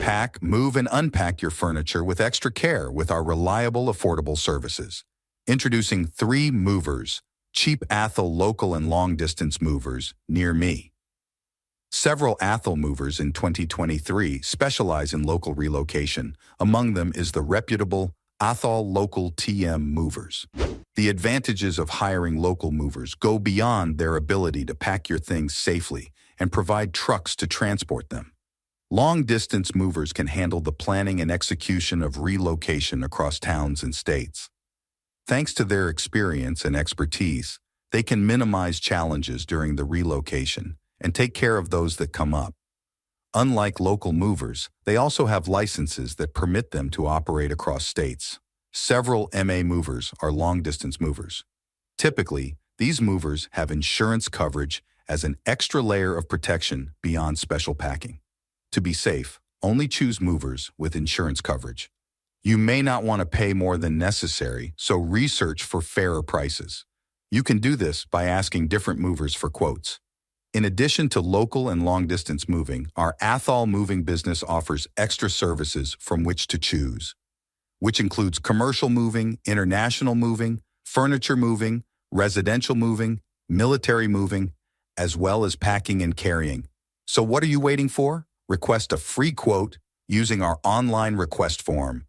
Pack, move, and unpack your furniture with extra care with our reliable, affordable services. Introducing 3 movers, cheap Athol local and long-distance movers near me. Several Athol movers in 2023 specialize in local relocation. Among them is the reputable Athol Local TM Movers. The advantages of hiring local movers go beyond their ability to pack your things safely and provide trucks to transport them. Long-distance movers can handle the planning and execution of relocation across towns and states. Thanks to their experience and expertise, they can minimize challenges during the relocation and take care of those that come up. Unlike local movers, they also have licenses that permit them to operate across states. Several MA movers are long-distance movers. Typically, these movers have insurance coverage as an extra layer of protection beyond special packing. To be safe, only choose movers with insurance coverage. You may not want to pay more than necessary, so research for fairer prices. You can do this by asking different movers for quotes. In addition to local and long-distance moving, our Athol moving business offers extra services from which to choose, which includes commercial moving, international moving, furniture moving, residential moving, military moving, as well as packing and carrying. So what are you waiting for? Request a free quote using our online request form